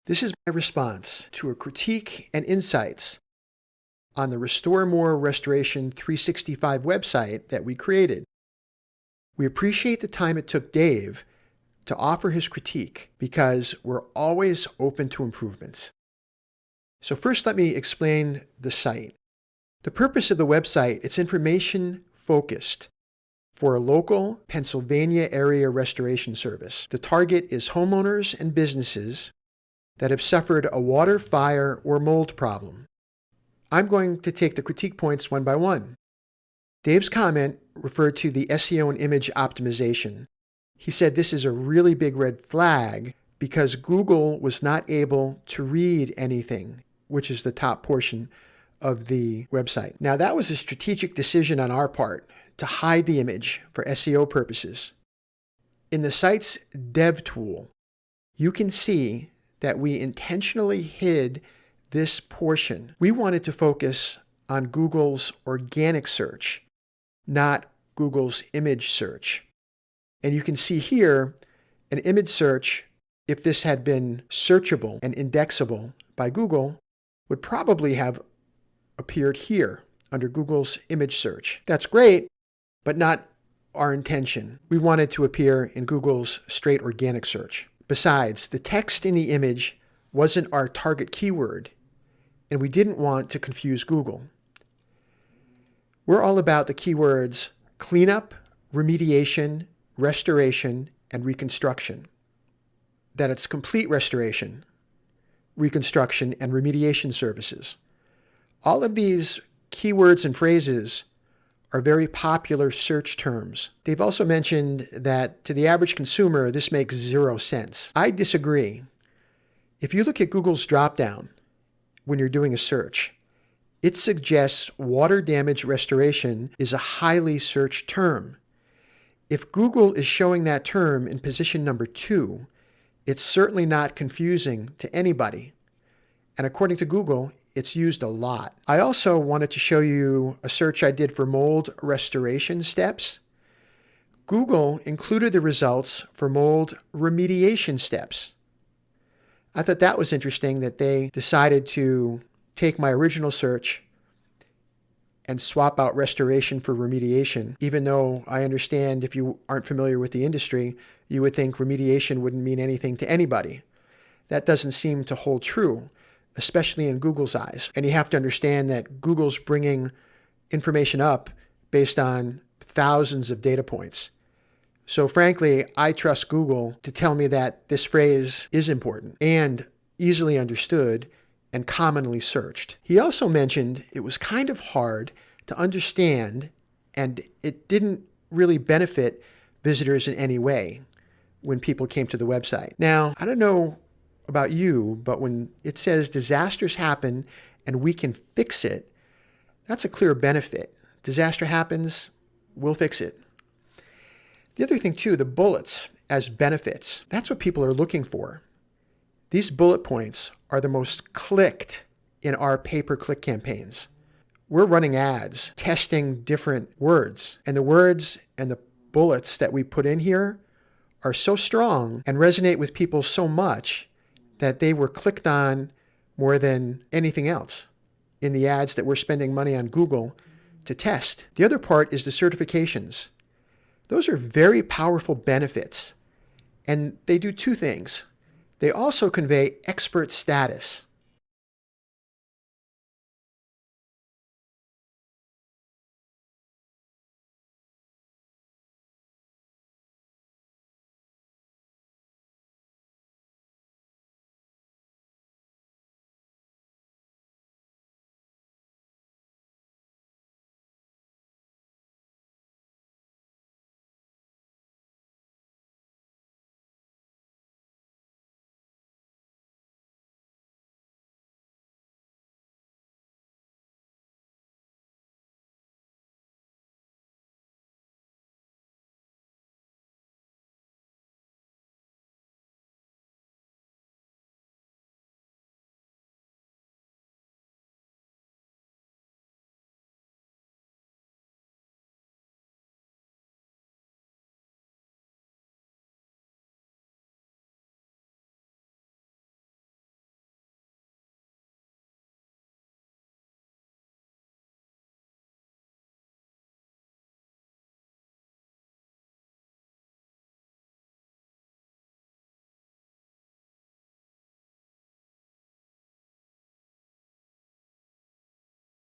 This is my response to a critique and insights on the Restore More Restoration 365 website that we created. We appreciate the time it took Dave to offer his critique because we're always open to improvements. So first, let me explain the site. The purpose of the website, it's information focused for a local Pennsylvania area restoration service. The target is homeowners and businesses that have suffered a water, fire, or mold problem. I'm going to take the critique points one by one. Dave's comment referred to the SEO and image optimization. He said this is a really big red flag because Google was not able to read anything, which is the top portion of the website. Now, that was a strategic decision on our part to hide the image for SEO purposes. In the site's dev tool, you can see that we intentionally hid this portion. We wanted to focus on Google's organic search, not Google's image search. And you can see here an image search, if this had been searchable and indexable by Google, would probably have appeared here under Google's image search. That's great, but not our intention. We wanted to appear in Google's straight organic search. Besides, the text in the image wasn't our target keyword, and we didn't want to confuse Google. We're all about the keywords cleanup, remediation, restoration, and reconstruction. That it's complete restoration, reconstruction, and remediation services. All of these keywords and phrases are very popular search terms. They've also mentioned that to the average consumer, this makes zero sense. I disagree. If you look at Google's dropdown when you're doing a search, it suggests water damage restoration is a highly searched term. If Google is showing that term in position number 2, it's certainly not confusing to anybody. And according to Google, it's used a lot. I also wanted to show you a search I did for mold restoration steps. Google included the results for mold remediation steps. I thought that was interesting that they decided to take my original search and swap out restoration for remediation, even though I understand if you aren't familiar with the industry, you would think remediation wouldn't mean anything to anybody. That doesn't seem to hold true, especially in Google's eyes. And you have to understand that Google's bringing information up based on thousands of data points. So frankly, I trust Google to tell me that this phrase is important and easily understood and commonly searched. He also mentioned it was kind of hard to understand and it didn't really benefit visitors in any way when people came to the website. Now, I don't know about you, but when it says disasters happen and we can fix it, that's a clear benefit. Disaster happens, we'll fix it. The other thing too, the bullets as benefits, that's what people are looking for. These bullet points are the most clicked in our pay-per-click campaigns. We're running ads, testing different words, and the words and the bullets that we put in here are so strong and resonate with people so much that they were clicked on more than anything else in the ads that we're spending money on Google to test. The other part is the certifications. Those are very powerful benefits, and they do two things. They also convey expert status.